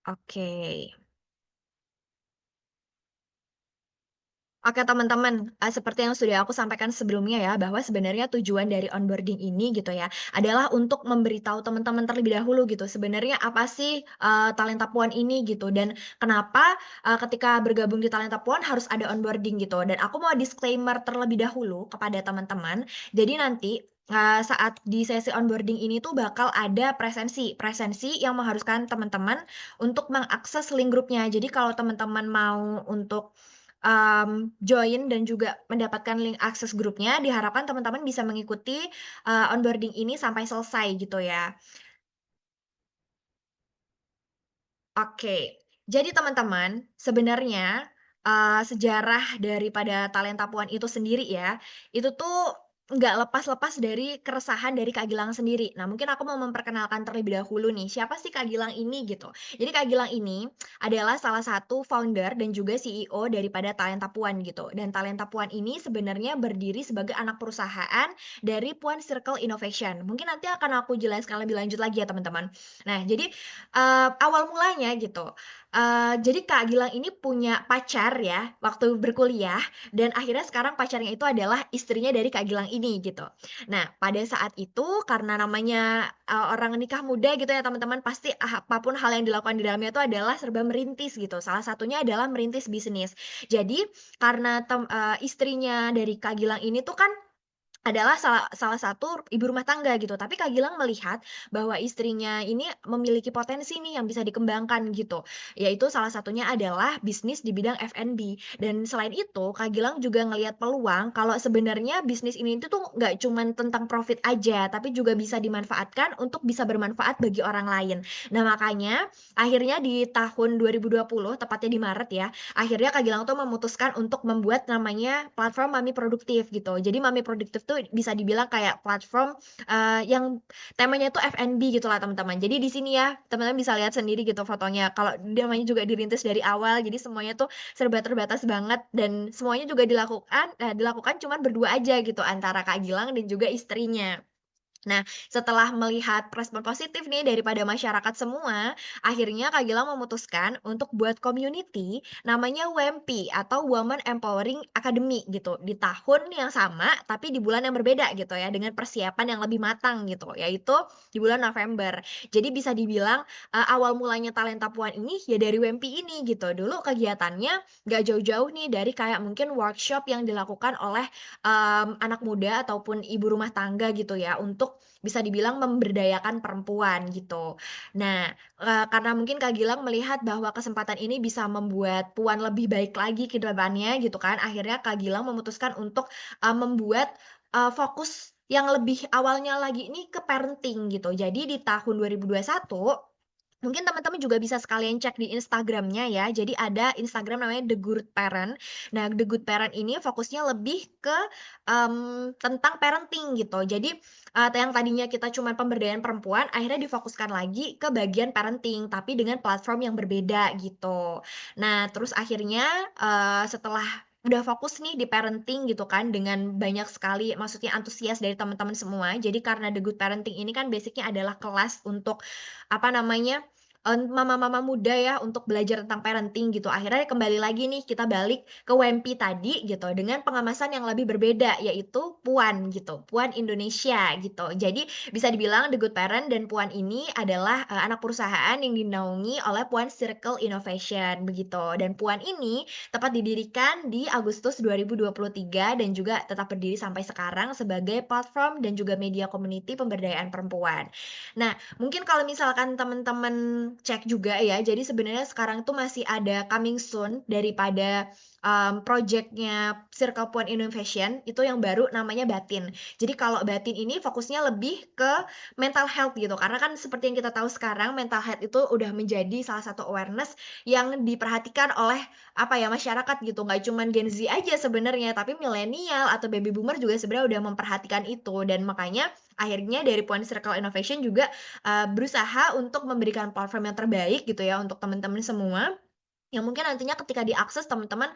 Oke. Oke teman-teman, seperti yang sudah aku sampaikan sebelumnya ya, bahwa sebenarnya tujuan dari onboarding ini gitu ya, adalah untuk memberitahu teman-teman terlebih dahulu gitu, sebenarnya apa sih, Talenta Puan ini gitu, dan kenapa, ketika bergabung di Talenta Puan harus ada onboarding gitu. Dan aku mau disclaimer terlebih dahulu kepada teman-teman, jadi nanti, saat di sesi onboarding ini tuh bakal ada presensi, presensi yang mengharuskan teman-teman untuk mengakses link grupnya. Jadi kalau teman-teman mau untuk join dan juga mendapatkan link akses grupnya, diharapkan teman-teman bisa mengikuti, onboarding ini sampai selesai gitu ya. Oke. Jadi teman-teman, sebenarnya, sejarah daripada Talenta Puan itu sendiri ya, itu tuh nggak lepas-lepas dari keresahan dari Kak Gilang sendiri. Nah, mungkin aku mau memperkenalkan terlebih dahulu nih, siapa sih Kak Gilang ini gitu. Jadi Kak Gilang ini adalah salah satu founder dan juga CEO daripada Talenta Puan gitu. Dan Talenta Puan ini sebenarnya berdiri sebagai anak perusahaan dari Puan Circle Innovation. Mungkin nanti akan aku jelaskan lebih lanjut lagi ya teman-teman. Nah, jadi awal mulanya gitu, jadi Kak Gilang ini punya pacar ya, waktu berkuliah, dan akhirnya sekarang pacarnya itu adalah istrinya dari Kak Gilang ini, gitu. Nah, pada saat itu karena namanya, orang nikah muda gitu ya teman-teman, pasti apapun hal yang dilakukan di dalamnya itu adalah serba merintis gitu, salah satunya adalah merintis bisnis. Jadi karena istrinya dari Kak Gilang ini tuh kan adalah salah salah satu ibu rumah tangga gitu, tapi Kak Gilang melihat bahwa istrinya ini memiliki potensi nih yang bisa dikembangkan gitu, yaitu salah satunya adalah bisnis di bidang F&B. Dan selain itu, Kak Gilang juga ngelihat peluang kalau sebenarnya bisnis ini itu tuh nggak cuman tentang profit aja, tapi juga bisa dimanfaatkan untuk bisa bermanfaat bagi orang lain. Nah, makanya akhirnya di tahun 2020, tepatnya di Maret ya, akhirnya Kak Gilang tuh memutuskan untuk membuat namanya platform Mami Produktif gitu. Jadi Mami Produktif tuh bisa dibilang kayak platform, yang temanya tuh F&B gitulah teman-teman. Jadi di sini ya, teman-teman bisa lihat sendiri gitu fotonya. Kalau dia namanya juga dirintis dari awal, jadi semuanya tuh serba terbatas banget dan semuanya juga dilakukan cuman berdua aja gitu antara Kak Gilang dan juga istrinya. Nah, setelah melihat respon positif nih daripada masyarakat semua, akhirnya Kak Gilang memutuskan untuk buat community namanya WEMP atau Women Empowering Academy gitu, di tahun yang sama tapi di bulan yang berbeda gitu ya, dengan persiapan yang lebih matang gitu, yaitu di bulan November. Jadi bisa dibilang, awal mulanya Talenta Puan ini ya dari WEMP ini gitu. Dulu kegiatannya nggak jauh-jauh nih dari kayak mungkin workshop yang dilakukan oleh, anak muda ataupun ibu rumah tangga gitu ya, untuk bisa dibilang memberdayakan perempuan gitu. Nah, karena mungkin Kak Gilang melihat bahwa kesempatan ini bisa membuat Puan lebih baik lagi ke depannya gitu kan, akhirnya Kak Gilang memutuskan untuk, membuat, fokus yang lebih awalnya lagi ini ke parenting gitu. Jadi di tahun 2021 mungkin teman-teman juga bisa sekalian cek di Instagram-nya ya. Jadi ada Instagram namanya The Good Parent. Nah, The Good Parent ini fokusnya lebih ke, tentang parenting gitu. Jadi, yang tadinya kita cuma pemberdayaan perempuan, akhirnya difokuskan lagi ke bagian parenting, tapi dengan platform yang berbeda gitu. Nah, terus akhirnya, setelah udah fokus nih di parenting gitu kan, dengan banyak sekali maksudnya antusias dari teman-teman semua. Jadi karena The Good Parenting ini kan basic-nya adalah kelas untuk apa namanya, mama-mama muda ya untuk belajar tentang parenting gitu. Akhirnya kembali lagi nih kita balik ke WEMP tadi gitu dengan pengemasan yang lebih berbeda yaitu Puan gitu, Puan Indonesia gitu. Jadi bisa dibilang The Good Parent dan Puan ini adalah, anak perusahaan yang dinaungi oleh Puan Circle Innovation begitu. Dan Puan ini tepat didirikan di Agustus 2023 dan juga tetap berdiri sampai sekarang sebagai platform dan juga media community pemberdayaan perempuan. Nah, mungkin kalau misalkan teman-teman cek juga ya, jadi sebenarnya sekarang tuh masih ada coming soon daripada, projeknya Circle Point Innovation, itu yang baru namanya Batin. Jadi kalau Batin ini fokusnya lebih ke mental health gitu, karena kan seperti yang kita tahu sekarang mental health itu udah menjadi salah satu awareness yang diperhatikan oleh, apa ya, masyarakat gitu, nggak cuman Gen Z aja sebenarnya, tapi milenial atau baby boomer juga sebenarnya udah memperhatikan itu dan makanya akhirnya dari Point Circle Innovation juga, berusaha untuk memberikan platform yang terbaik gitu ya untuk teman-teman semua Yang mungkin nantinya ketika diakses teman-teman,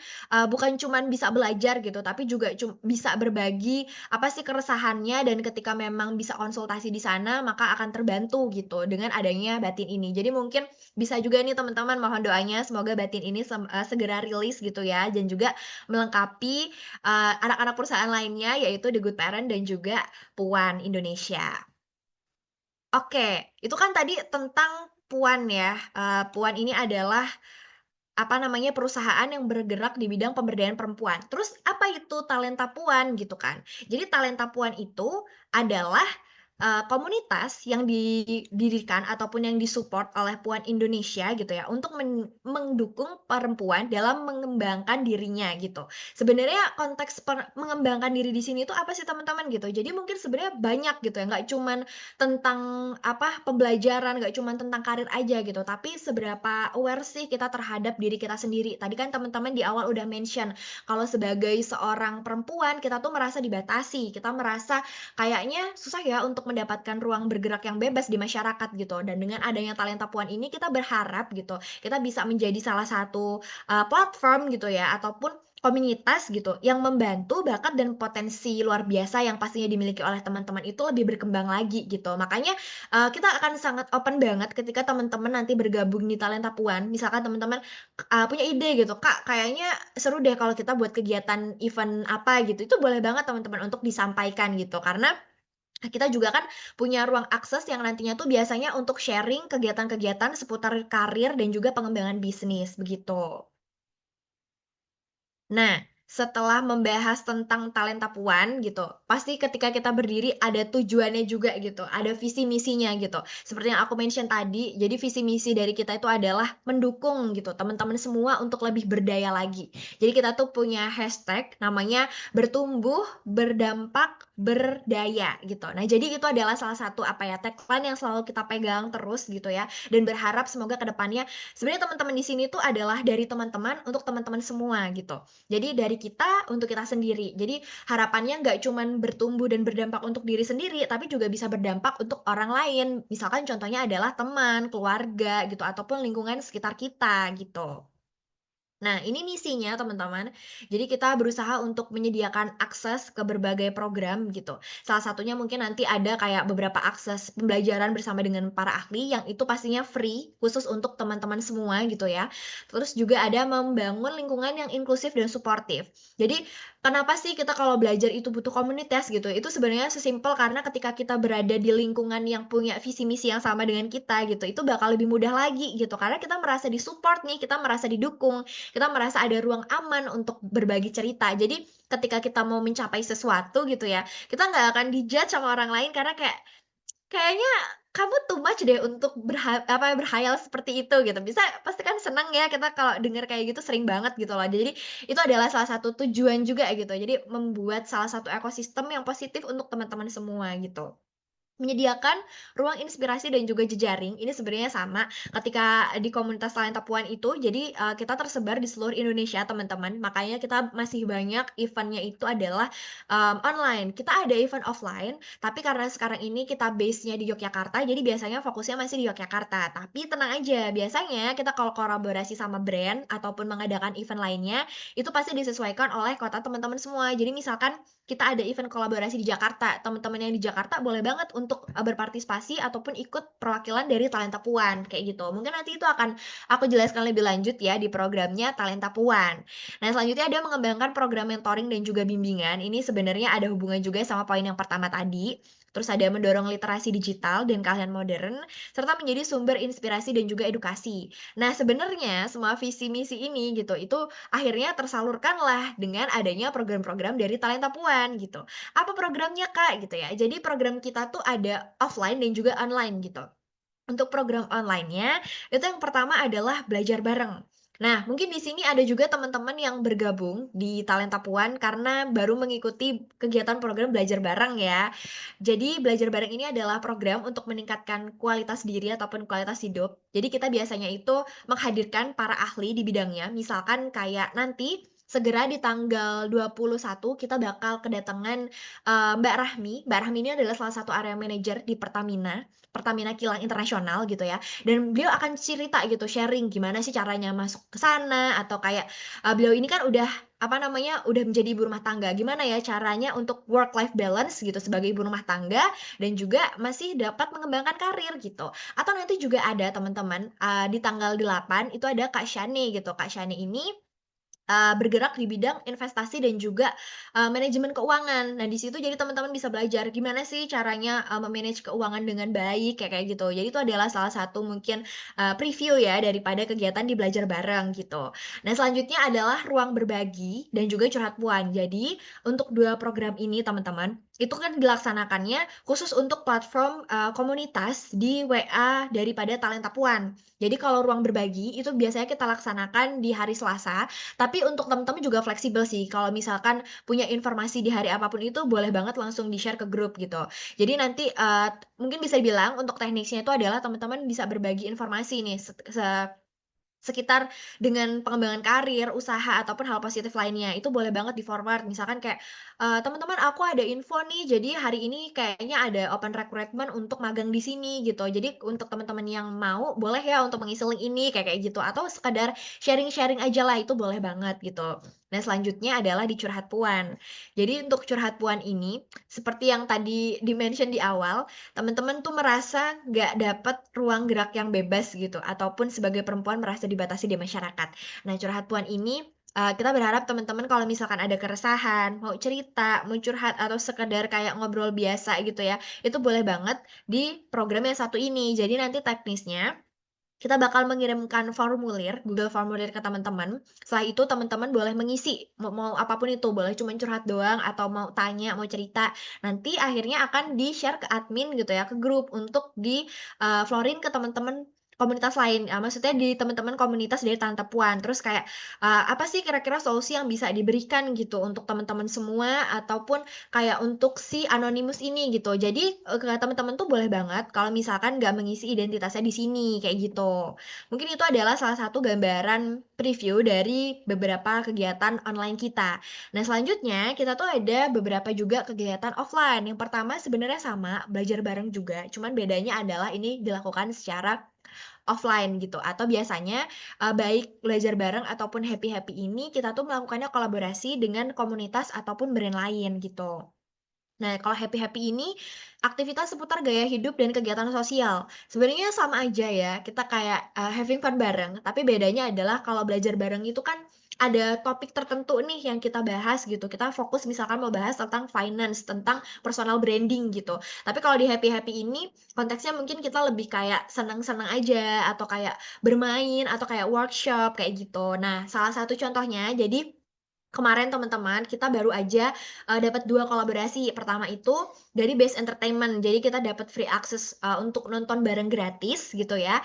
bukan cuman bisa belajar gitu, tapi juga bisa berbagi apa sih keresahannya dan ketika memang bisa konsultasi di sana, maka akan terbantu gitu dengan adanya Batin ini. Jadi mungkin bisa juga nih teman-teman mohon doanya semoga Batin ini segera rilis gitu ya dan juga melengkapi, anak-anak perusahaan lainnya yaitu The Good Parent dan juga Puan Indonesia. Oke, itu kan tadi tentang Puan ya, Puan ini adalah apa namanya, perusahaan yang bergerak di bidang pemberdayaan perempuan. Terus apa itu Talenta Puan gitu kan. Jadi Talenta Puan itu adalah, komunitas yang didirikan ataupun yang disupport oleh Puan Indonesia gitu ya, untuk mendukung perempuan dalam mengembangkan dirinya gitu. Sebenarnya konteks mengembangkan diri di sini tuh apa sih teman-teman gitu. Jadi mungkin sebenarnya banyak gitu ya, nggak cuman tentang apa, pembelajaran, nggak cuman tentang karir aja gitu, tapi seberapa aware sih kita terhadap diri kita sendiri. Tadi kan teman-teman di awal udah mention, kalau sebagai seorang perempuan kita tuh merasa dibatasi, kita merasa kayaknya susah ya untuk mendapatkan ruang bergerak yang bebas di masyarakat gitu. Dan dengan adanya Talenta Puan ini kita berharap gitu, kita bisa menjadi salah satu, platform gitu ya, ataupun komunitas gitu, yang membantu bakat dan potensi luar biasa yang pastinya dimiliki oleh teman-teman itu lebih berkembang lagi gitu. Makanya, kita akan sangat open banget ketika teman-teman nanti bergabung di Talenta Puan. Misalkan teman-teman, punya ide gitu, "Kak, kayaknya seru deh kalau kita buat kegiatan event apa," gitu. Itu boleh banget teman-teman untuk disampaikan gitu. Karena kita juga kan punya ruang akses yang nantinya tuh biasanya untuk sharing kegiatan-kegiatan seputar karir dan juga pengembangan bisnis, begitu. Nah, setelah membahas tentang talenta Puan gitu, pasti ketika kita berdiri ada tujuannya juga gitu, ada visi misinya gitu. Seperti yang aku mention tadi, jadi visi misi dari kita itu adalah mendukung gitu teman-teman semua untuk lebih berdaya lagi. Jadi kita tuh punya hashtag namanya bertumbuh, berdampak, berdaya gitu. Nah, jadi itu adalah salah satu apa ya, tagline yang selalu kita pegang terus gitu ya, dan berharap semoga ke depannya sebenarnya teman-teman di sini tuh adalah dari teman-teman untuk teman-teman semua gitu. Jadi dari kita untuk kita sendiri. Jadi harapannya nggak cuman bertumbuh dan berdampak untuk diri sendiri, tapi juga bisa berdampak untuk orang lain. Misalkan contohnya adalah teman, keluarga gitu, ataupun lingkungan sekitar kita gitu. Nah, ini misinya teman-teman. Jadi kita berusaha untuk menyediakan akses ke berbagai program gitu. Salah satunya mungkin nanti ada kayak beberapa akses pembelajaran bersama dengan para ahli yang itu pastinya free khusus untuk teman-teman semua gitu ya. Terus juga ada membangun lingkungan yang inklusif dan suportif. Jadi kenapa sih kita kalau belajar itu butuh komunitas gitu? Itu sebenarnya sesimpel karena ketika kita berada di lingkungan yang punya visi misi yang sama dengan kita gitu, itu bakal lebih mudah lagi gitu. Karena kita merasa disupport nih, kita merasa didukung, kita merasa ada ruang aman untuk berbagi cerita. Jadi ketika kita mau mencapai sesuatu gitu ya, kita nggak akan di-judge sama orang lain karena kayak, "Kayaknya kamu too much deh untuk berhayal seperti itu," gitu. Pasti kan seneng ya kita kalau denger kayak gitu, sering banget gitu loh. Jadi itu adalah salah satu tujuan juga gitu. Jadi membuat salah satu ekosistem yang positif untuk teman-teman semua gitu. Menyediakan ruang inspirasi dan juga jejaring, ini sebenarnya sama ketika di komunitas Talenta Puan itu, jadi, kita tersebar di seluruh Indonesia teman-teman, makanya kita masih banyak event-nya itu adalah, online. Kita ada event offline, tapi karena sekarang ini kita base-nya di Yogyakarta, jadi biasanya fokusnya masih di Yogyakarta. Tapi tenang aja, biasanya kita kalau kolaborasi sama brand ataupun mengadakan event lainnya, itu pasti disesuaikan oleh kota teman-teman semua. Jadi misalkan kita ada event kolaborasi di Jakarta, teman-teman yang di Jakarta boleh banget untuk, berpartisipasi ataupun ikut perwakilan dari Talenta Puan, kayak gitu. Mungkin nanti itu akan aku jelaskan lebih lanjut ya di programnya Talenta Puan. Nah, selanjutnya ada mengembangkan program mentoring dan juga bimbingan, ini sebenarnya ada hubungan juga sama poin yang pertama tadi. Terus ada mendorong literasi digital dan keahlian modern, serta menjadi sumber inspirasi dan juga edukasi. Nah, sebenarnya semua visi misi ini gitu, itu akhirnya tersalurkanlah dengan adanya program-program dari Talenta Puan gitu. Apa programnya, Kak? Gitu ya. Jadi program kita tuh ada offline dan juga online gitu. Untuk program online-nya, itu yang pertama adalah belajar bareng. Nah, mungkin di sini ada juga teman-teman yang bergabung di Talenta Puan karena baru mengikuti kegiatan program belajar bareng ya. Jadi belajar bareng ini adalah program untuk meningkatkan kualitas diri ataupun kualitas hidup. Jadi kita biasanya itu menghadirkan para ahli di bidangnya, misalkan kayak nanti segera di tanggal 21 kita bakal kedatangan, Mbak Rahmi. Mbak Rahmi ini adalah salah satu area manager di Pertamina, Pertamina Kilang Internasional gitu ya, dan beliau akan cerita gitu, sharing gimana sih caranya masuk ke sana atau kayak, beliau ini kan udah, apa namanya, udah menjadi ibu rumah tangga, gimana ya caranya untuk work life balance gitu sebagai ibu rumah tangga dan juga masih dapat mengembangkan karir gitu. Atau nanti juga ada teman-teman, di tanggal 8 itu ada Kak Shani gitu. Kak Shani ini bergerak di bidang investasi dan juga, manajemen keuangan. Nah, di situ jadi teman-teman bisa belajar gimana sih caranya, me-manage keuangan dengan baik, kayak kayak gitu. Jadi itu adalah salah satu mungkin, preview ya daripada kegiatan di belajar bareng gitu. Nah, selanjutnya adalah ruang berbagi dan juga curhat puan. Jadi untuk 2 program ini teman-teman, itu kan dilaksanakannya khusus untuk platform, komunitas di WA daripada Talenta Puan. Jadi kalau ruang berbagi itu biasanya kita laksanakan di hari Selasa, tapi untuk temen-temen juga fleksibel sih, kalau misalkan punya informasi di hari apapun itu boleh banget langsung di-share ke grup gitu. Jadi nanti, mungkin bisa dibilang untuk teknisnya itu adalah teman-teman bisa berbagi informasi nih sekitar dengan pengembangan karir, usaha, ataupun hal positif lainnya, itu boleh banget di-forward. Misalkan kayak, "Teman-teman aku ada info nih, jadi hari ini kayaknya ada open recruitment untuk magang di sini," gitu. Jadi untuk teman-teman yang mau, boleh ya untuk mengisi link ini, kayak kayak gitu. Atau sekadar sharing-sharing aja lah, itu boleh banget gitu. Nah, selanjutnya adalah di curhat puan. Jadi untuk curhat puan ini, seperti yang tadi di-mention di awal, teman-teman tuh merasa nggak dapat ruang gerak yang bebas gitu, ataupun sebagai perempuan merasa dibatasi di masyarakat. Nah, curhat puan ini, kita berharap teman-teman kalau misalkan ada keresahan, mau cerita, mau curhat, atau sekedar kayak ngobrol biasa gitu ya, itu boleh banget di program yang satu ini. Jadi nanti teknisnya kita bakal mengirimkan formulir, Google Formulir ke teman-teman. Setelah itu teman-teman boleh mengisi, mau mau apapun itu, boleh cuma curhat doang atau mau tanya, mau cerita. Nanti akhirnya akan di-share ke admin gitu ya, ke grup untuk di-floor-in ke teman-teman komunitas lain, maksudnya di teman-teman komunitas dari Tante Puan. Terus kayak, apa sih kira-kira solusi yang bisa diberikan gitu untuk teman-teman semua ataupun kayak untuk si anonimus ini gitu. Jadi, ke teman-teman tuh boleh banget kalau misalkan nggak mengisi identitasnya di sini, kayak gitu. Mungkin itu adalah salah satu gambaran preview dari beberapa kegiatan online kita. Nah, selanjutnya kita tuh ada beberapa juga kegiatan offline. Yang pertama sebenarnya sama, belajar bareng juga, cuman bedanya adalah ini dilakukan secara offline gitu atau biasanya, baik belajar bareng ataupun happy-happy ini kita tuh melakukannya kolaborasi dengan komunitas ataupun brand lain gitu. Nah, kalau happy-happy ini, aktivitas seputar gaya hidup dan kegiatan sosial. Sebenarnya sama aja ya, kita kayak, having fun bareng, tapi bedanya adalah kalau belajar bareng itu kan ada topik tertentu nih yang kita bahas gitu. Kita fokus misalkan mau bahas tentang finance, tentang personal branding gitu. Tapi kalau di happy-happy ini, konteksnya mungkin kita lebih kayak senang-senang aja, atau kayak bermain, atau kayak workshop, kayak gitu. Nah, salah satu contohnya, jadi kemarin teman-teman, kita baru aja, dapat 2 kolaborasi. Pertama itu dari Best Entertainment. Jadi kita dapat free access, untuk nonton bareng gratis gitu ya,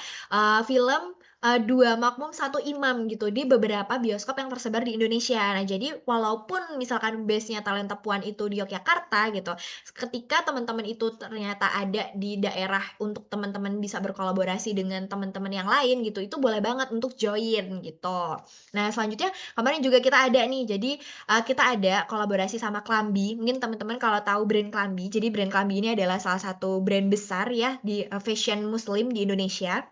film, 2 makmum, satu imam gitu di beberapa bioskop yang tersebar di Indonesia. Nah, jadi walaupun misalkan base-nya Talenta Puan itu di Yogyakarta gitu, ketika teman-teman itu ternyata ada di daerah untuk teman-teman bisa berkolaborasi dengan teman-teman yang lain gitu, itu boleh banget untuk join gitu. Nah, selanjutnya kemarin juga kita ada nih, jadi, kita ada kolaborasi sama Klambi, mungkin teman-teman kalau tahu brand Klambi, jadi brand Klambi ini adalah salah satu brand besar ya di, fashion muslim di Indonesia,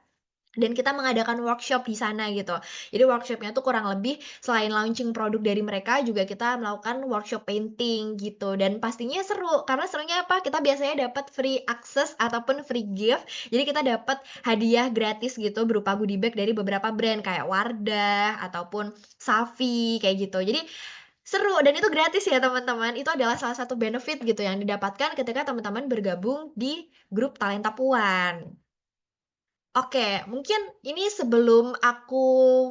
dan kita mengadakan workshop di sana gitu. Jadi workshop-nya tuh kurang lebih selain launching produk dari mereka, juga kita melakukan workshop painting gitu, dan pastinya seru, karena serunya apa, kita biasanya dapat free access ataupun free gift, jadi kita dapat hadiah gratis gitu berupa goodie bag dari beberapa brand kayak Wardah ataupun Safi, kayak gitu. Jadi seru dan itu gratis ya teman-teman, itu adalah salah satu benefit gitu yang didapatkan ketika teman-teman bergabung di grup Talenta Puan. Oke, mungkin ini sebelum aku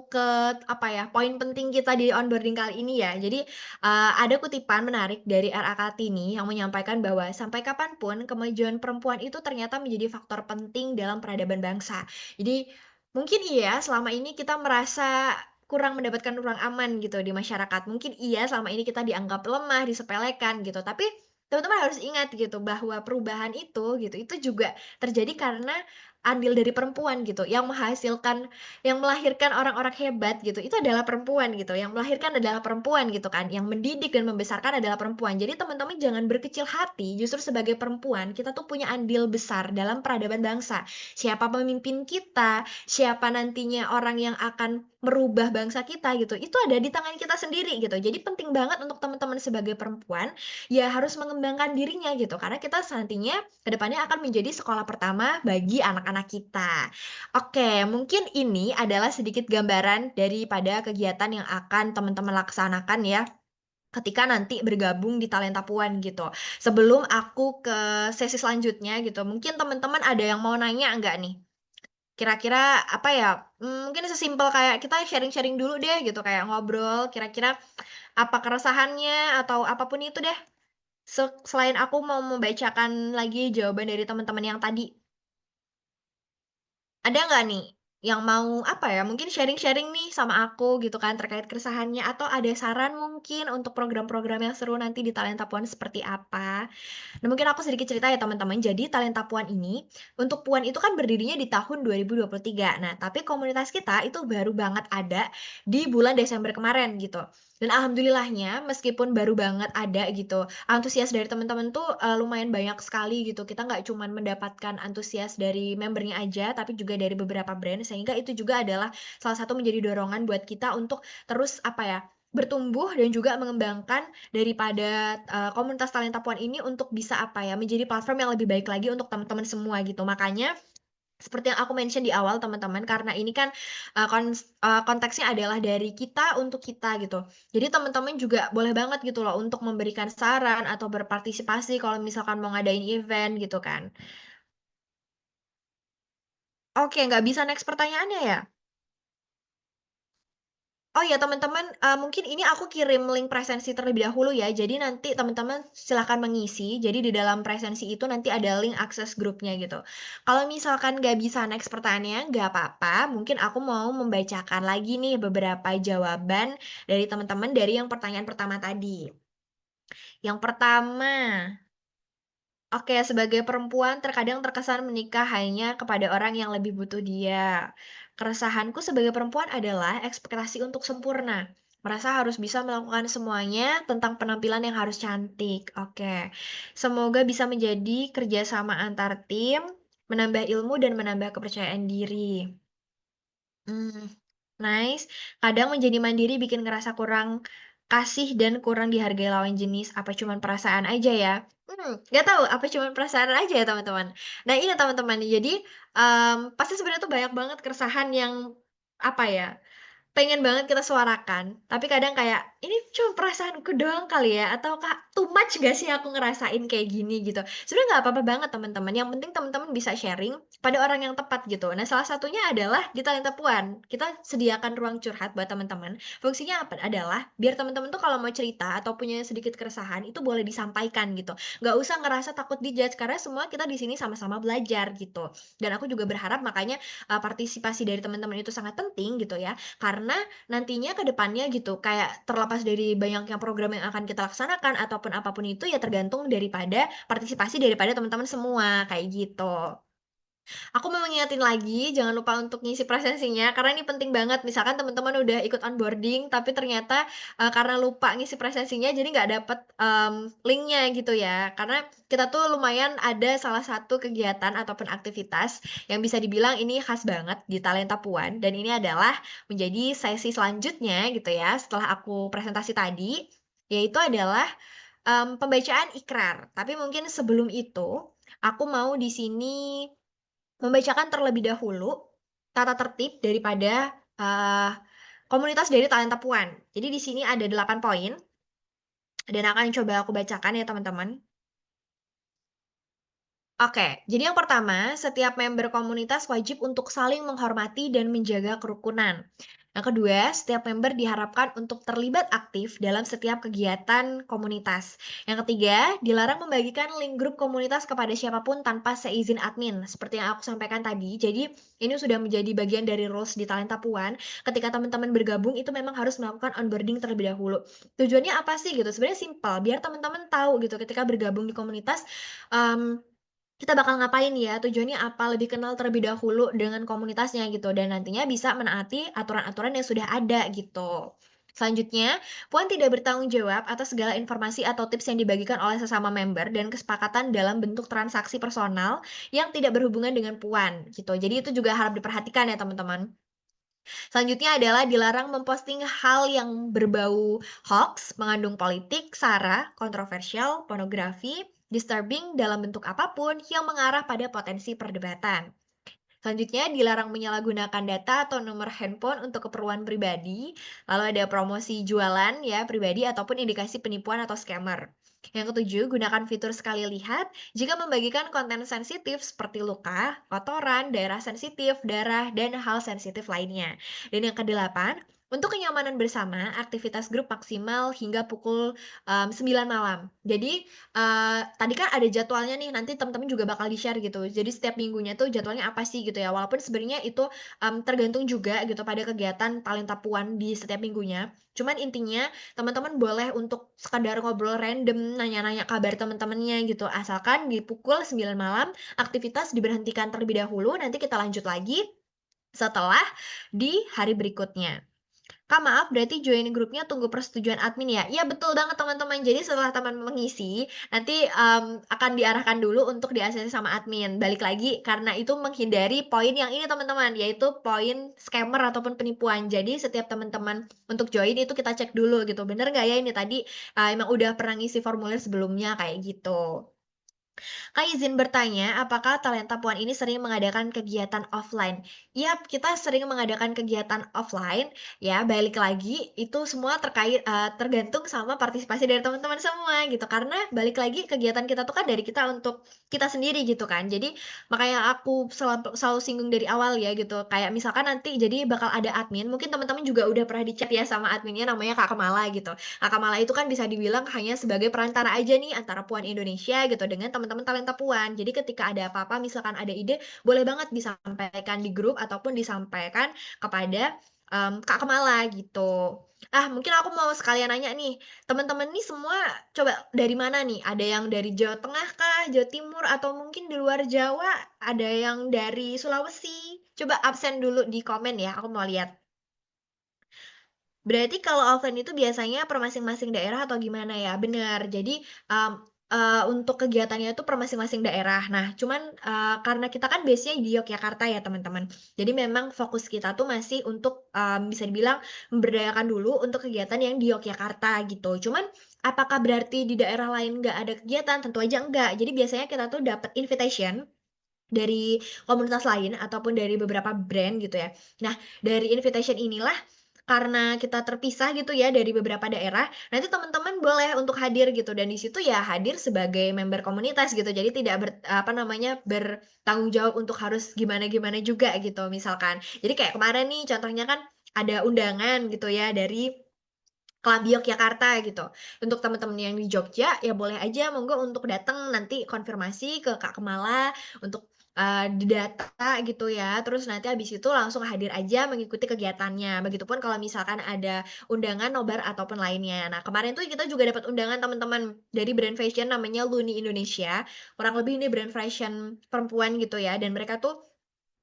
ke, apa ya, poin penting kita di onboarding kali ini ya. Jadi, ada kutipan menarik dari R.A. Kartini yang menyampaikan bahwa, "Sampai kapanpun kemajuan perempuan itu ternyata menjadi faktor penting dalam peradaban bangsa." Jadi, mungkin iya selama ini kita merasa kurang mendapatkan ruang aman gitu di masyarakat. Mungkin iya selama ini kita dianggap lemah, disepelekan gitu. Tapi teman-teman harus ingat gitu bahwa perubahan itu gitu, itu juga terjadi karena andil dari perempuan gitu, yang melahirkan orang-orang hebat gitu, itu adalah perempuan gitu, yang melahirkan adalah perempuan gitu kan, yang mendidik dan membesarkan adalah perempuan. Jadi teman-teman jangan berkecil hati, justru sebagai perempuan kita tuh punya andil besar dalam peradaban bangsa. Siapa pemimpin kita, siapa nantinya orang yang akan merubah bangsa kita gitu, itu ada di tangan kita sendiri gitu. Jadi penting banget untuk teman-teman sebagai perempuan, ya harus mengembangkan dirinya gitu, karena kita nantinya ke depannya akan menjadi sekolah pertama bagi anak-anak kita. Oke, mungkin ini adalah sedikit gambaran daripada kegiatan yang akan teman-teman laksanakan ya, ketika nanti bergabung di Talenta Puan gitu. Sebelum aku ke sesi selanjutnya gitu, mungkin teman-teman ada yang mau nanya nggak nih? Kira-kira apa ya, mungkin sesimpel kayak kita sharing-sharing dulu deh gitu, kayak ngobrol kira-kira apa keresahannya atau apapun itu deh, selain aku mau membacakan lagi jawaban dari teman-teman yang tadi. Ada nggak nih, yang mau, apa ya, mungkin sharing-sharing nih sama aku gitu kan, terkait keresahannya, atau ada saran mungkin untuk program-program yang seru nanti di Talenta Puan seperti apa? Nah, mungkin aku sedikit cerita ya teman-teman. Jadi Talenta Puan ini, untuk Puan itu kan berdirinya di tahun 2023. Nah, tapi komunitas kita itu baru banget ada di bulan Desember kemarin gitu. Dan alhamdulillahnya meskipun baru banget ada gitu, antusias dari teman-teman tuh, lumayan banyak sekali gitu. Kita nggak cuman mendapatkan antusias dari membernya aja, tapi juga dari beberapa brand, sehingga itu juga adalah salah satu menjadi dorongan buat kita untuk terus, apa ya, bertumbuh dan juga mengembangkan daripada, komunitas Talenta Puan ini untuk bisa, apa ya, menjadi platform yang lebih baik lagi untuk teman-teman semua gitu. Makanya seperti yang aku mention di awal teman-teman, karena ini kan, konteksnya adalah dari kita untuk kita gitu. Jadi teman-teman juga boleh banget gitu loh untuk memberikan saran atau berpartisipasi kalau misalkan mau ngadain event gitu kan. Oke, nggak bisa next pertanyaannya ya? Oh ya teman-teman, mungkin ini aku kirim link presensi terlebih dahulu ya. Jadi nanti teman-teman silahkan mengisi. Jadi di dalam presensi itu nanti ada link akses grupnya gitu. Kalau misalkan nggak bisa next pertanyaan, nggak apa-apa. Mungkin aku mau membacakan lagi nih beberapa jawaban dari teman-teman dari yang pertanyaan pertama tadi. Yang pertama, oke, sebagai perempuan terkadang terkesan menikah hanya kepada orang yang lebih butuh dia. Keresahanku sebagai perempuan adalah ekspektasi untuk sempurna. Merasa harus bisa melakukan semuanya tentang penampilan yang harus cantik. Oke. Semoga bisa menjadi kerjasama antar tim, menambah ilmu dan menambah kepercayaan diri. Mmm, nice. Kadang menjadi mandiri bikin ngerasa kurang kasih dan kurang dihargai lawan jenis, apa cuman perasaan aja ya? Nggak tahu apa cuman perasaan aja ya teman-teman. Nah ini teman-teman, jadi, pasti sebenarnya tuh banyak banget keresahan yang, apa ya, pengen banget kita suarakan, tapi kadang kayak, "Ini cuma perasaanku doang kali ya?" Atau, "Kak, too much gak sih aku ngerasain kayak gini?" Gitu. Sebenarnya nggak apa-apa banget teman-teman, yang penting teman-teman bisa sharing pada orang yang tepat gitu. Nah, salah satunya adalah di Talenta Puan. Kita sediakan ruang curhat buat teman-teman. Fungsinya apa? Adalah biar teman-teman tuh kalau mau cerita atau punya sedikit keresahan, itu boleh disampaikan gitu. Nggak usah ngerasa takut di-judge, karena semua kita di sini sama-sama belajar gitu. Dan aku juga berharap makanya, partisipasi dari teman-teman itu sangat penting gitu ya, karena nantinya ke depannya gitu, kayak terlepas dari banyaknya program yang akan kita laksanakan ataupun apapun itu ya tergantung daripada partisipasi daripada teman-teman semua, kayak gitu. Aku mau ngingetin lagi, jangan lupa untuk ngisi presensinya, karena ini penting banget. Misalkan teman-teman udah ikut onboarding, tapi ternyata, karena lupa ngisi presensinya, jadi nggak dapet, link-nya gitu ya. Karena kita tuh lumayan ada salah satu kegiatan ataupun aktivitas yang bisa dibilang ini khas banget di Talenta Puan, dan ini adalah menjadi sesi selanjutnya gitu ya, setelah aku presentasi tadi, yaitu adalah, pembacaan ikrar. Tapi mungkin sebelum itu, aku mau di sini membacakan terlebih dahulu tata tertib daripada, komunitas dari Talenta Puan. Jadi di sini ada 8 poin dan akan coba aku bacakan ya teman-teman. Oke, jadi yang pertama, setiap member komunitas wajib untuk saling menghormati dan menjaga kerukunan. Yang kedua, setiap member diharapkan untuk terlibat aktif dalam setiap kegiatan komunitas. Yang ketiga, dilarang membagikan link grup komunitas kepada siapapun tanpa seizin admin, seperti yang aku sampaikan tadi. Jadi, ini sudah menjadi bagian dari rules di Talenta Puan. Ketika teman-teman bergabung, itu memang harus melakukan onboarding terlebih dahulu. Tujuannya apa sih gitu? Sebenarnya simpel, biar teman-teman tahu gitu ketika bergabung di komunitas, kita bakal ngapain ya, tujuannya apa, lebih kenal terlebih dahulu dengan komunitasnya gitu, dan nantinya bisa menaati aturan-aturan yang sudah ada gitu. Selanjutnya, puan tidak bertanggung jawab atas segala informasi atau tips yang dibagikan oleh sesama member dan kesepakatan dalam bentuk transaksi personal yang tidak berhubungan dengan puan gitu. Jadi itu juga harap diperhatikan ya teman-teman. Selanjutnya adalah dilarang memposting hal yang berbau hoax, mengandung politik, sara, kontroversial, pornografi, disturbing dalam bentuk apapun yang mengarah pada potensi perdebatan. Selanjutnya, dilarang menyalahgunakan data atau nomor handphone untuk keperluan pribadi. Lalu ada promosi jualan ya pribadi ataupun indikasi penipuan atau scammer. Yang ketujuh, gunakan fitur sekali lihat jika membagikan konten sensitif seperti luka, kotoran, daerah sensitif, darah, dan hal sensitif lainnya. Dan yang kedelapan, untuk kenyamanan bersama, aktivitas grup maksimal hingga pukul 9 malam. Jadi, tadi kan ada jadwalnya nih, nanti teman-teman juga bakal di-share gitu. Jadi setiap minggunya tuh jadwalnya apa sih gitu ya, walaupun sebenarnya itu, tergantung juga gitu pada kegiatan Talenta Puan di setiap minggunya. Cuman intinya teman-teman boleh untuk sekadar ngobrol random, nanya-nanya kabar teman-temannya gitu, asalkan di pukul 9 malam aktivitas diberhentikan terlebih dahulu, nanti kita lanjut lagi setelah di hari berikutnya. Kak, maaf berarti join grupnya tunggu persetujuan admin ya? Iya betul banget teman-teman. Jadi setelah teman mengisi, nanti, akan diarahkan dulu untuk di-ACC sama admin. Balik lagi karena itu menghindari poin yang ini teman-teman, yaitu poin scammer ataupun penipuan. Jadi setiap teman-teman untuk join itu kita cek dulu gitu, bener nggak ya ini tadi, emang udah pernah ngisi formulir sebelumnya, kayak gitu. Kak, izin bertanya, apakah Talenta Puan ini sering mengadakan kegiatan offline? Yap, kita sering mengadakan kegiatan offline, ya balik lagi itu semua tergantung sama partisipasi dari teman-teman semua gitu. Karena balik lagi kegiatan kita tuh kan dari kita untuk kita sendiri gitu kan. Jadi makanya aku selalu singgung dari awal ya gitu. Kayak misalkan nanti jadi bakal ada admin, mungkin teman-teman juga udah pernah di-chat ya sama adminnya namanya Kak Kamala gitu. Kak Kamala itu kan bisa dibilang hanya sebagai perantara aja nih antara Puan Indonesia gitu dengan teman-teman talenta Puan. Jadi ketika ada apa-apa misalkan ada ide, boleh banget disampaikan di grup ataupun disampaikan kepada, Kak Kamala gitu. Ah, mungkin aku mau sekalian nanya nih, teman-teman nih semua coba dari mana nih? Ada yang dari Jawa Tengah kah, Jawa Timur, atau mungkin di luar Jawa, ada yang dari Sulawesi? Coba absen dulu di komen ya, aku mau lihat. Berarti kalau offline itu biasanya per masing-masing daerah atau gimana ya? Bener, jadi, untuk kegiatannya itu per masing-masing daerah. Nah, cuman, karena kita kan base-nya di Yogyakarta ya teman-teman. Jadi memang fokus kita tuh masih untuk, bisa dibilang memberdayakan dulu untuk kegiatan yang di Yogyakarta gitu. Cuman, apakah berarti di daerah lain nggak ada kegiatan? Tentu aja enggak. Jadi biasanya kita tuh dapat invitation dari komunitas lain ataupun dari beberapa brand gitu ya. Nah, dari invitation inilah karena kita terpisah gitu ya dari beberapa daerah, nanti teman-teman boleh untuk hadir gitu dan di situ ya hadir sebagai member komunitas gitu. Jadi tidak apa namanya, bertanggung jawab untuk harus gimana-gimana juga gitu misalkan. Jadi kayak kemarin nih contohnya kan ada undangan gitu ya dari Klambi Yogyakarta gitu. Untuk teman-teman yang di Jogja, ya boleh aja monggo untuk datang nanti konfirmasi ke Kak Kemala untuk, didata gitu ya, terus nanti habis itu langsung hadir aja mengikuti kegiatannya. Begitupun kalau misalkan ada undangan nobar ataupun lainnya. Nah, kemarin tuh kita juga dapat undangan teman-teman dari brand fashion namanya Luni Indonesia, kurang lebih ini brand fashion perempuan gitu ya, dan mereka tuh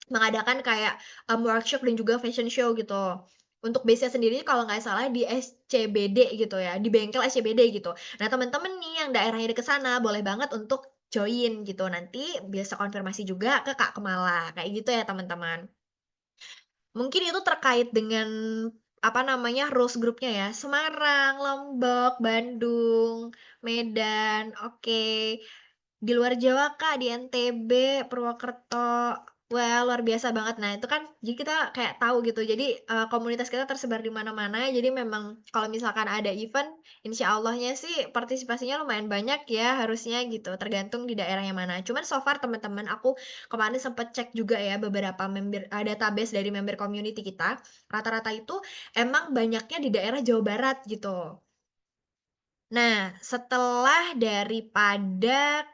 mengadakan kayak, workshop dan juga fashion show gitu. Untuk base-nya sendiri kalau nggak salah di SCBD gitu ya, di bengkel SCBD gitu. Nah temen-temen nih yang daerahnya deket sana, boleh banget untuk join gitu, nanti bisa konfirmasi juga ke Kak Kemala, kayak gitu ya teman-teman. Mungkin itu terkait dengan, apa namanya, rules grupnya ya, Semarang, Lombok, Bandung, Medan, oke. Di luar Jawa, Kak, di NTB, Purwokerto. Wah, luar biasa banget. Nah, itu kan jadi kita kayak tahu gitu. Jadi, komunitas kita tersebar di mana-mana. Jadi memang kalau misalkan ada event, insya Allahnya sih partisipasinya lumayan banyak ya harusnya gitu, tergantung di daerahnya mana. Cuman so far teman-teman, aku kemarin sempet cek juga ya beberapa database dari member community kita, rata-rata itu emang banyaknya di daerah Jawa Barat gitu. Nah, setelah daripada,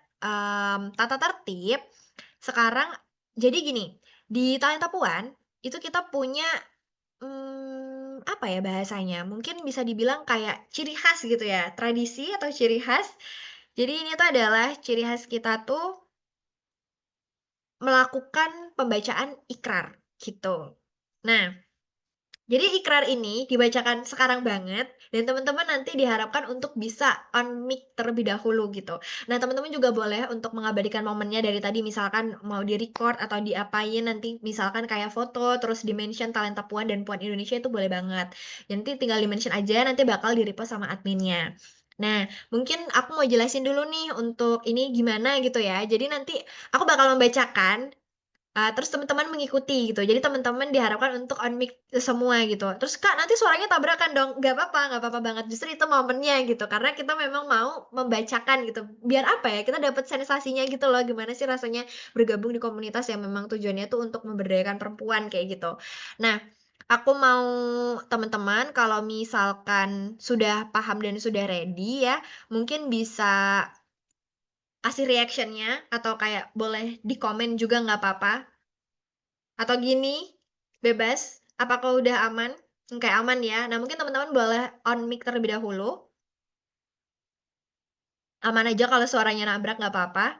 tata tertib, sekarang jadi gini, di Talenta Puan, itu kita punya, apa ya bahasanya, mungkin bisa dibilang kayak ciri khas gitu ya, tradisi atau ciri khas. Jadi ini tuh adalah ciri khas kita tuh melakukan pembacaan ikrar, gitu. Nah, jadi ikrar ini dibacakan sekarang banget dan teman-teman nanti diharapkan untuk bisa on mic terlebih dahulu gitu. Nah, teman-teman juga boleh untuk mengabadikan momennya dari tadi misalkan mau di-record atau diapain nanti misalkan kayak foto terus di-mention talenta Puan dan Puan Indonesia itu boleh banget. Nanti tinggal di-mention aja nanti bakal di-repost sama adminnya. Nah, mungkin aku mau jelasin dulu nih untuk ini gimana gitu ya. Jadi nanti aku bakal membacakan terus teman-teman mengikuti gitu. Jadi teman-teman diharapkan untuk on mic semua gitu. Terus, "Kak, nanti suaranya tabrakan dong." Nggak apa-apa banget. Justru itu momennya gitu. Karena kita memang mau membacakan gitu. Biar apa ya, kita dapat sensasinya gitu loh, gimana sih rasanya bergabung di komunitas yang memang tujuannya tuh untuk memberdayakan perempuan kayak gitu. Nah, aku mau teman-teman kalau misalkan sudah paham dan sudah ready ya, mungkin bisa kasih reaction-nya atau kayak boleh di komen juga nggak apa-apa. Atau gini, bebas, apakah udah aman? Oke, aman ya. Nah, mungkin teman-teman boleh on mic terlebih dahulu. Aman aja kalau suaranya nabrak nggak apa-apa.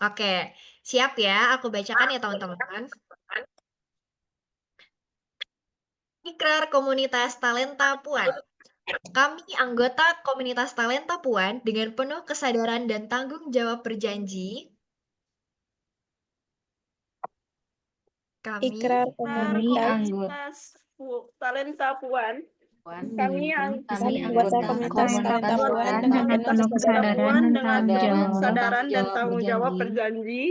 Oke, siap ya, aku bacakan ya teman-teman. Ikrar Komunitas Talenta Puan. Kami anggota Komunitas Talenta Puan dengan penuh kesadaran dan tanggung jawab berjanji. Kami Ikrar Kami komunitas komunitas Talenta Puan. Kami anggota komunitas Talenta Puan dengan penuh penuh kesadaran kesadaran dan dengan tanggung penuh jawab. kesadaran dan tanggung jawab berjanji.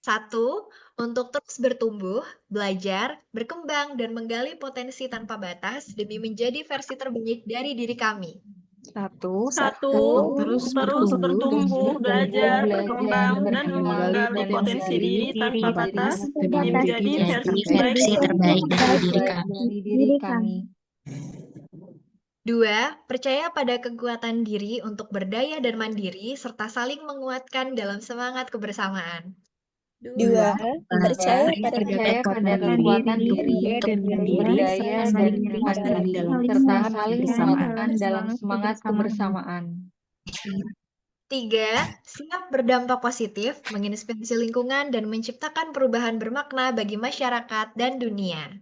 1. Untuk terus bertumbuh, belajar, berkembang, dan menggali potensi tanpa batas demi menjadi versi terbaik dari diri kami. Satu, terus bertumbuh, belajar, berkembang, dan menggali potensi diri tanpa batas demi menjadi versi terbaik dari diri kami. 2. Percaya pada kekuatan diri untuk berdaya dan mandiri, serta saling menguatkan dalam semangat kebersamaan. 2. Percaya pada kekuatan diri untuk dan berdaya serta dan saling mandiri, serta saling menguatkan dalam semangat kebersamaan. 3. Siap berdampak positif, menginspirasi lingkungan, dan menciptakan perubahan bermakna bagi masyarakat dan dunia.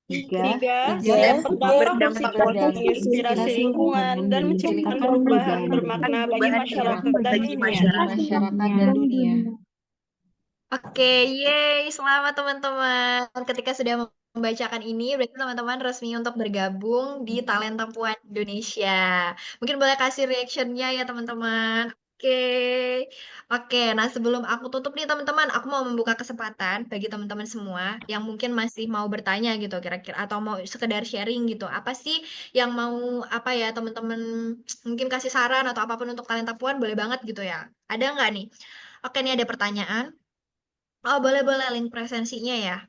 3. Siap Berdampak positif, menginspirasi lingkungan, dan menciptakan perubahan bermakna bagi masyarakat dan dunia. Oke, yeay, selamat teman-teman. Ketika sudah membacakan ini, berarti teman-teman resmi untuk bergabung di Talenta Puan Indonesia. Mungkin boleh kasih reaction-nya ya teman-teman. Oke, nah sebelum aku tutup nih teman-teman, aku mau membuka kesempatan bagi teman-teman semua yang mungkin masih mau bertanya gitu kira-kira atau mau sekedar sharing gitu. Apa sih yang mau apa ya teman-teman mungkin kasih saran atau apapun untuk Talenta Puan boleh banget gitu ya. Ada nggak nih? Oke, nih ada pertanyaan. Oh, boleh-boleh link presensinya ya.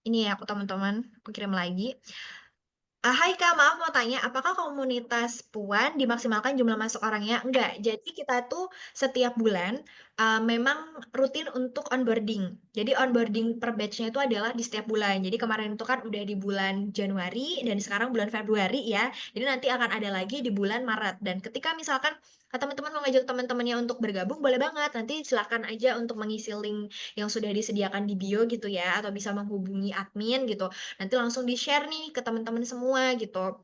Ini ya aku teman-teman, aku kirim lagi. Hai Kak, maaf mau tanya, apakah komunitas Puan dimaksimalkan jumlah masuk orangnya? Enggak, jadi kita tuh setiap bulan memang rutin untuk onboarding. Jadi onboarding per batch-nya itu adalah di setiap bulan. Jadi kemarin itu kan udah di bulan Januari dan sekarang bulan Februari ya. Jadi nanti akan ada lagi di bulan Maret. Dan ketika misalkan teman-teman mau ngajak teman-temannya untuk bergabung, boleh banget. Nanti silakan aja untuk mengisi link yang sudah disediakan di bio gitu ya, atau bisa menghubungi admin gitu. Nanti langsung di-share nih ke teman-teman semua gitu.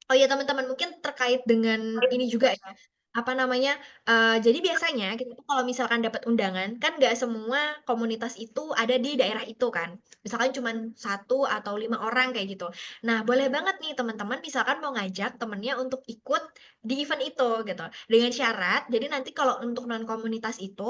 Oh iya teman-teman, mungkin terkait dengan ini juga ya, apa namanya, jadi biasanya kita tuh kalau misalkan dapat undangan, kan nggak semua komunitas itu ada di daerah itu kan. Misalkan cuma 1 atau 5 orang kayak gitu. Nah, boleh banget nih teman-teman misalkan mau ngajak temennya untuk ikut di event itu gitu. Dengan syarat, jadi nanti kalau untuk non komunitas itu,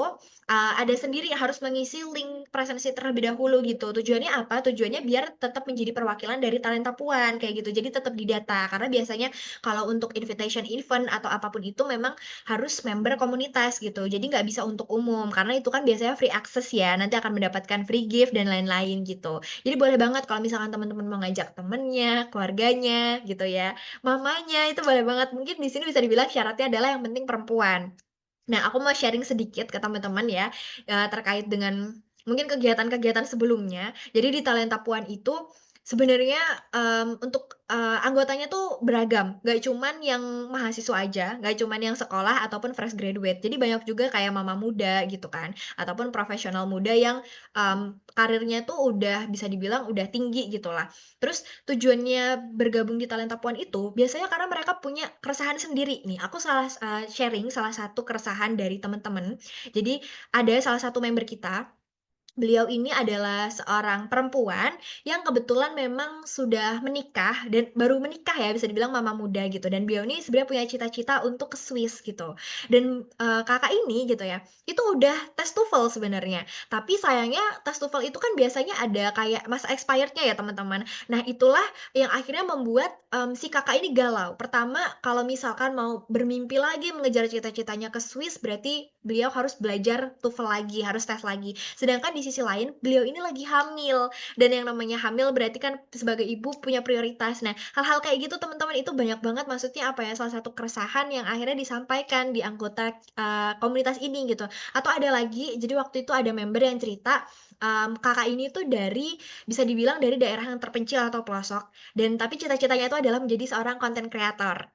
ada sendiri yang harus mengisi link presensi terlebih dahulu gitu. Tujuannya apa? Tujuannya biar tetap menjadi perwakilan dari Talenta Puan kayak gitu. Jadi tetap didata karena biasanya kalau untuk invitation event atau apapun itu memang harus member komunitas gitu. Jadi nggak bisa untuk umum karena itu kan biasanya free access ya. Nanti akan mendapatkan free gift dan lain-lain gitu. Jadi boleh banget kalau misalkan teman-teman mau ngajak temennya, keluarganya gitu ya, mamanya itu boleh banget. Mungkin di sini bisa dibilang syaratnya adalah yang penting perempuan. Nah, aku mau sharing sedikit ke teman-teman ya, terkait dengan mungkin kegiatan-kegiatan sebelumnya. Jadi di Talenta Puan itu Sebenarnya, untuk, anggotanya tuh beragam, nggak cuman yang mahasiswa aja, nggak cuman yang sekolah ataupun fresh graduate. Jadi banyak juga kayak mama muda gitu kan, ataupun profesional muda yang, karirnya tuh udah bisa dibilang udah tinggi gitulah. Terus tujuannya bergabung di Talenta Puan itu biasanya karena mereka punya keresahan sendiri nih. Aku sharing salah satu keresahan dari temen-temen. Jadi ada salah satu member kita, beliau ini adalah seorang perempuan yang kebetulan memang sudah menikah dan baru menikah ya, bisa dibilang mama muda gitu, dan beliau ini sebenarnya punya cita-cita untuk ke Swiss gitu. Dan, Kakak ini gitu ya, itu udah tes TOEFL sebenarnya, tapi sayangnya tes TOEFL itu kan biasanya ada kayak masa expired-nya ya teman-teman. Nah itulah yang akhirnya membuat, si Kakak ini galau. Pertama, kalau misalkan mau bermimpi lagi mengejar cita-citanya ke Swiss, berarti beliau harus belajar TOEFL lagi, harus tes lagi. Sedangkan di sisi lain, beliau ini lagi hamil, dan yang namanya hamil berarti kan sebagai ibu punya prioritas. Nah, hal-hal kayak gitu teman-teman itu banyak banget maksudnya apa ya, salah satu keresahan yang akhirnya disampaikan di anggota, komunitas ini gitu. Atau ada lagi, jadi waktu itu ada member yang cerita, Kakak ini tuh dari bisa dibilang dari daerah yang terpencil atau pelosok, dan tapi cita-citanya itu adalah menjadi seorang content creator,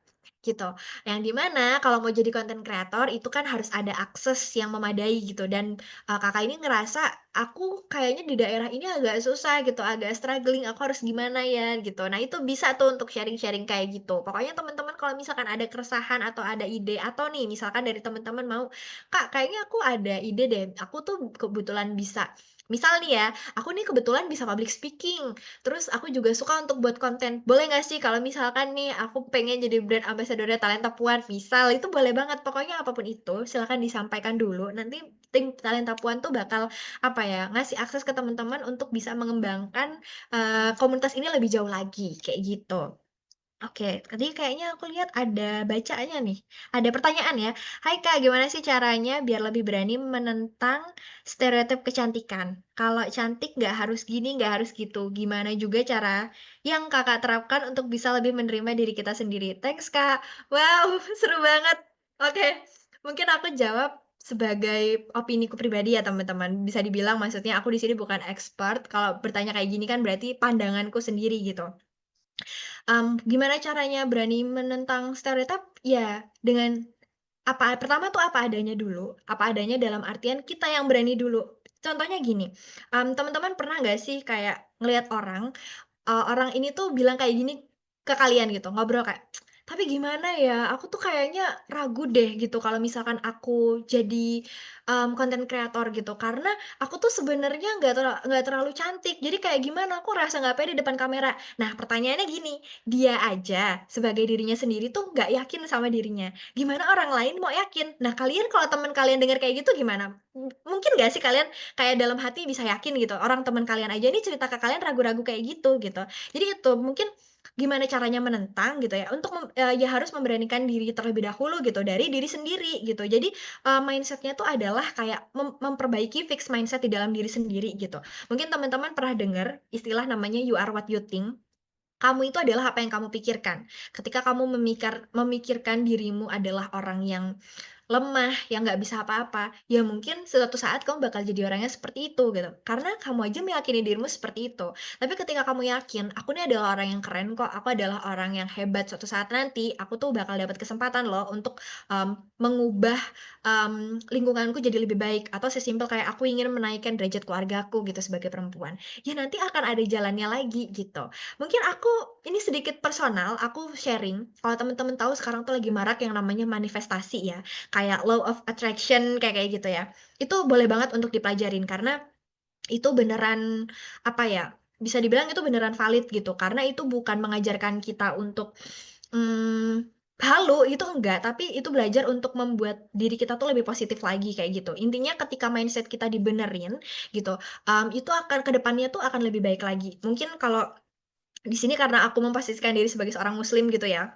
gitu. Yang di mana kalau mau jadi content creator itu kan harus ada akses yang memadai gitu dan Kakak ini ngerasa, "Aku kayaknya di daerah ini agak susah gitu, agak struggling, aku harus gimana ya?" Gitu. Nah, itu bisa tuh untuk sharing-sharing kayak gitu. Pokoknya teman-teman kalau misalkan ada keresahan atau ada ide atau nih misalkan dari teman-teman mau, "Kak, kayaknya aku ada ide deh, aku tuh kebetulan bisa." Misal nih ya, "Aku nih kebetulan bisa public speaking, terus aku juga suka untuk buat konten. Boleh nggak sih kalau misalkan nih aku pengen jadi brand ambassador-nya Talenta Puan?" Misal, itu boleh banget. Pokoknya apapun itu silakan disampaikan dulu, nanti tim Talenta Puan tuh bakal, apa ya, ngasih akses ke teman-teman untuk bisa mengembangkan, komunitas ini lebih jauh lagi, kayak gitu. Oke, tadi kayaknya aku lihat ada bacanya nih, ada pertanyaan ya. "Hai Kak, gimana sih caranya biar lebih berani menentang stereotip kecantikan? Kalau cantik nggak harus gini, nggak harus gitu. Gimana juga cara yang Kakak terapkan untuk bisa lebih menerima diri kita sendiri?" Thanks Kak. Wow, seru banget. Oke, mungkin aku jawab sebagai opiniku pribadi ya teman-teman. Bisa dibilang maksudnya aku di sini bukan expert, kalau bertanya kayak gini kan berarti pandanganku sendiri gitu. Gimana caranya berani menentang stereotip? Ya dengan pertama tuh apa adanya dulu, apa adanya dalam artian kita yang berani dulu. Contohnya gini, teman-teman pernah nggak sih kayak ngelihat orang, orang ini tuh bilang kayak gini ke kalian gitu, ngobrol kayak, "Tapi gimana ya, aku tuh kayaknya ragu deh gitu kalau misalkan aku jadi, konten kreator gitu, karena aku tuh sebenarnya nggak terlalu cantik, jadi kayak gimana, aku rasa nggak pede depan kamera." Nah, pertanyaannya gini, dia aja sebagai dirinya sendiri tuh nggak yakin sama dirinya, gimana orang lain mau yakin? Nah, kalian kalau teman kalian dengar kayak gitu gimana? Mungkin nggak sih kalian kayak dalam hati bisa yakin gitu, orang teman kalian aja nih cerita ke kalian ragu-ragu kayak gitu, gitu. Jadi itu, mungkin gimana caranya menentang gitu ya, untuk ya harus memberanikan diri terlebih dahulu gitu, dari diri sendiri gitu. Jadi, mindset-nya tuh adalah kayak memperbaiki fix mindset di dalam diri sendiri gitu. Mungkin teman-teman pernah dengar istilah namanya "you are what you think". Kamu itu adalah apa yang kamu pikirkan. Ketika kamu memikirkan dirimu adalah orang yang lemah, yang nggak bisa apa-apa, ya mungkin suatu saat kamu bakal jadi orangnya seperti itu gitu. Karena kamu aja meyakini dirimu seperti itu. Tapi ketika kamu yakin, "Aku ini adalah orang yang keren kok, aku adalah orang yang hebat, suatu saat nanti aku tuh bakal dapat kesempatan loh untuk, mengubah, lingkunganku jadi lebih baik." Atau sesimpel kayak, "Aku ingin menaikkan derajat keluargaku," gitu sebagai perempuan. Ya nanti akan ada jalannya lagi gitu. Mungkin aku ini sedikit personal, aku sharing, kalau teman-teman tahu sekarang tuh lagi marak yang namanya manifestasi ya, kayak law of attraction kayak kayak gitu ya. Itu boleh banget untuk dipelajarin karena itu beneran, apa ya, bisa dibilang itu beneran valid gitu, karena itu bukan mengajarkan kita untuk, halu, itu enggak, tapi itu belajar untuk membuat diri kita tuh lebih positif lagi kayak gitu. Intinya ketika mindset kita dibenerin gitu, itu akan ke depannya tuh akan lebih baik lagi. Mungkin kalau di sini karena aku memposisikan diri sebagai seorang muslim gitu ya,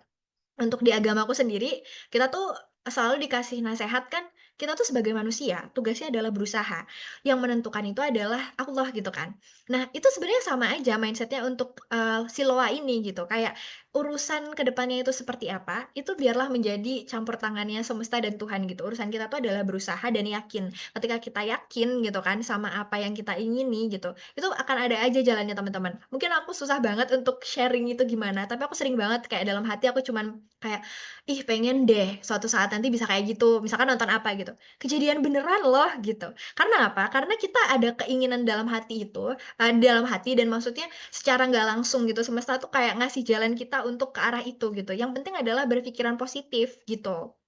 untuk di agamaku sendiri, kita tuh selalu dikasih nasehat kan, kita tuh sebagai manusia, tugasnya adalah berusaha. Yang menentukan itu adalah Allah gitu kan. Nah, itu sebenarnya sama aja mindset-nya untuk, si Loa ini gitu, kayak urusan ke depannya itu seperti apa, itu biarlah menjadi campur tangannya semesta dan Tuhan gitu. Urusan kita tuh adalah berusaha dan yakin. Ketika kita yakin gitu kan sama apa yang kita ingini gitu, itu akan ada aja jalannya teman-teman. Mungkin aku susah banget untuk sharing itu gimana, tapi aku sering banget kayak dalam hati aku cuman kayak, "Ih pengen deh suatu saat nanti bisa kayak gitu." Misalkan nonton apa gitu, kejadian beneran loh gitu. Karena apa? Karena kita ada keinginan dalam hati itu, dalam hati dan maksudnya secara nggak langsung gitu semesta tuh kayak ngasih jalan kita untuk ke arah itu gitu. Yang penting adalah berpikiran positif gitu.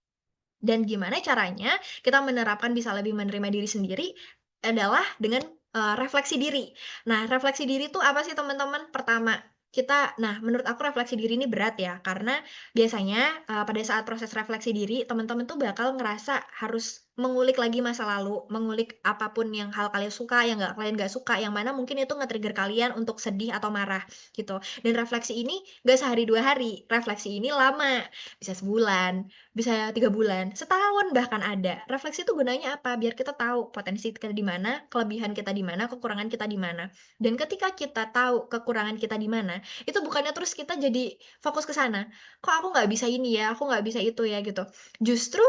Dan gimana caranya kita menerapkan bisa lebih menerima diri sendiri adalah dengan, refleksi diri. Nah, refleksi diri tuh apa sih teman-teman? Pertama, menurut aku refleksi diri ini berat ya, karena biasanya, pada saat proses refleksi diri, teman-teman tuh bakal ngerasa harus mengulik lagi masa lalu, mengulik apapun yang hal kalian suka, yang kalian nggak suka, yang mana mungkin itu nge-trigger kalian untuk sedih atau marah, gitu. Dan refleksi ini nggak sehari 2 hari, refleksi ini lama, bisa sebulan, bisa 3 bulan, setahun bahkan ada. Refleksi itu gunanya apa? Biar kita tahu potensi kita di mana, kelebihan kita di mana, kekurangan kita di mana. Dan ketika kita tahu kekurangan kita di mana, itu bukannya terus kita jadi fokus ke sana, "Kok aku nggak bisa ini ya, aku nggak bisa itu ya," gitu. Justru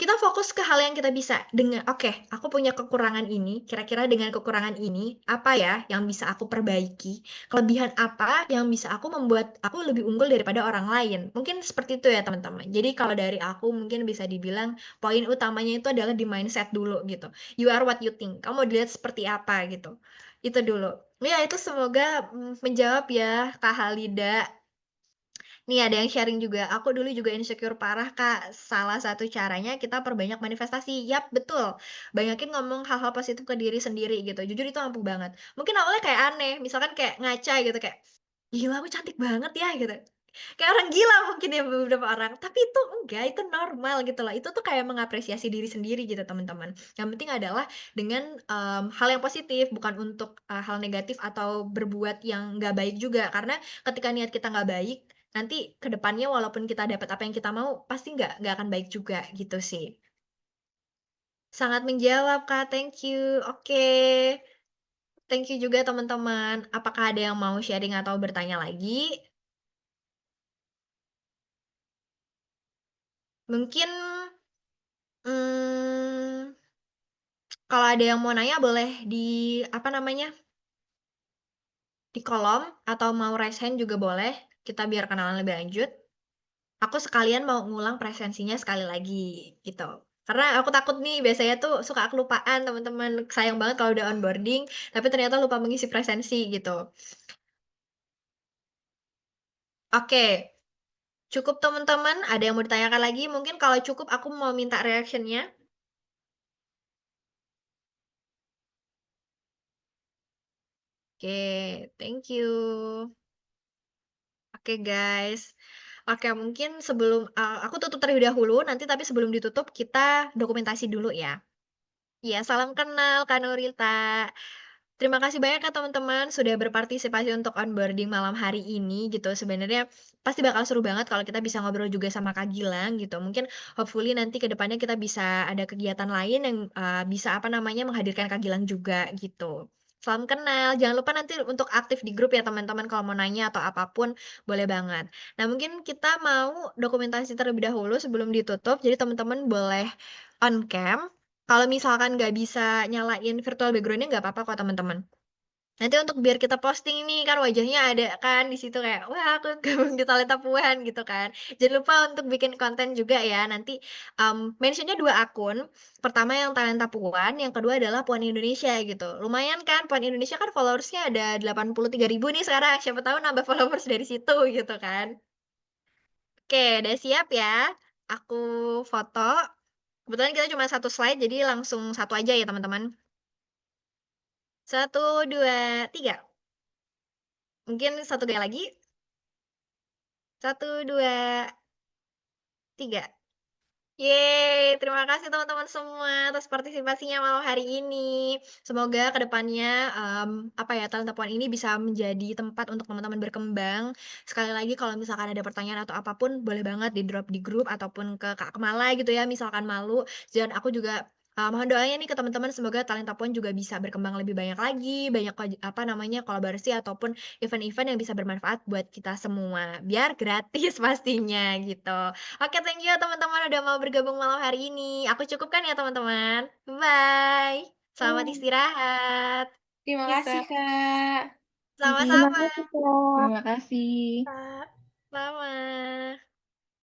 kita fokus ke hal yang kita bisa, dengan, "Oke, aku punya kekurangan ini, kira-kira dengan kekurangan ini, apa ya yang bisa aku perbaiki? Kelebihan apa yang bisa aku membuat aku lebih unggul daripada orang lain?" Mungkin seperti itu ya teman-teman. Jadi kalau dari aku mungkin bisa dibilang poin utamanya itu adalah di mindset dulu gitu. You are what you think. Kamu mau dilihat seperti apa gitu. Itu dulu. Ya itu semoga, menjawab ya Kak Halida. Nih ada yang sharing juga, "Aku dulu juga insecure parah Kak, salah satu caranya kita perbanyak manifestasi." Yap, betul. Banyakin ngomong hal-hal positif ke diri sendiri gitu, jujur itu ampuh banget. Mungkin awalnya kayak aneh, misalkan kayak ngaca gitu, kayak, "Gila aku cantik banget ya," gitu. Kayak orang gila mungkin ya beberapa orang, tapi itu enggak, itu normal gitu loh. Itu tuh kayak mengapresiasi diri sendiri gitu teman-teman. Yang penting adalah dengan, hal yang positif, bukan untuk, hal negatif atau berbuat yang nggak baik juga. Karena ketika niat kita nggak baik, nanti ke depannya walaupun kita dapat apa yang kita mau, pasti nggak akan baik juga gitu sih. Sangat menjawab Kak, thank you. Oke, thank you juga teman-teman. Apakah ada yang mau sharing atau bertanya lagi? Mungkin, mmm, kalau ada yang mau nanya boleh di, apa namanya, di kolom atau mau raise hand juga boleh, kita biar kenalan lebih lanjut. Aku sekalian mau ngulang presensinya sekali lagi, gitu. Karena aku takut nih biasanya tuh suka kelupaan teman-teman, sayang banget kalau udah onboarding, tapi ternyata lupa mengisi presensi gitu. Oke, cukup teman-teman, ada yang mau ditanyakan lagi? Mungkin kalau cukup aku mau minta reaction-nya. Oke, thank you. Oke guys. Oke mungkin sebelum, aku tutup terlebih dahulu, nanti tapi sebelum ditutup kita dokumentasi dulu ya. Iya, salam kenal Kak Nurita. Terima kasih banyak ya teman-teman sudah berpartisipasi untuk onboarding malam hari ini gitu. Sebenarnya pasti bakal seru banget kalau kita bisa ngobrol juga sama Kak Gilang gitu. Mungkin hopefully nanti ke depannya kita bisa ada kegiatan lain yang, bisa apa namanya, menghadirkan Kak Gilang juga gitu. Salam kenal, jangan lupa nanti untuk aktif di grup ya teman-teman kalau mau nanya atau apapun boleh banget. Nah mungkin kita mau dokumentasi terlebih dahulu sebelum ditutup, jadi teman-teman boleh on cam, kalau misalkan nggak bisa nyalain virtual background-nya nggak apa-apa kok teman-teman. Nanti untuk biar kita posting nih kan wajahnya ada kan di situ kayak, "Wah aku gabung di Talenta Puan," gitu kan. Jangan lupa untuk bikin konten juga ya nanti, mention-nya 2 akun, pertama yang Talenta Puan, yang kedua adalah Puan Indonesia gitu. Lumayan kan Puan Indonesia kan followers-nya ada 83.000 nih sekarang, siapa tahu nambah followers dari situ gitu kan. Oke udah siap ya? Aku foto, kebetulan kita cuma satu slide jadi langsung satu aja ya teman-teman. 1, 2, 3. Mungkin satu gaya lagi. 1, 2, 3. Yeay, terima kasih teman-teman semua atas partisipasinya malam hari ini. Semoga kedepannya apa ya, Talenta Puan ini bisa menjadi tempat untuk teman-teman berkembang. Sekali lagi kalau misalkan ada pertanyaan atau apapun, boleh banget di-drop di grup ataupun ke Kak Kemala gitu ya, misalkan malu. Dan aku juga, Mohon doanya nih ke teman-teman semoga Talenta Puan juga bisa berkembang lebih banyak lagi, banyak kolaborasi ataupun event-event yang bisa bermanfaat buat kita semua, biar gratis pastinya gitu. Oke, thank you ya teman-teman udah mau bergabung malam hari ini. Aku cukupkan ya teman-teman. Bye. Selamat istirahat. Terima Kita kasih, Kak. Sama-sama. Terima kasih. Kak. Selamat.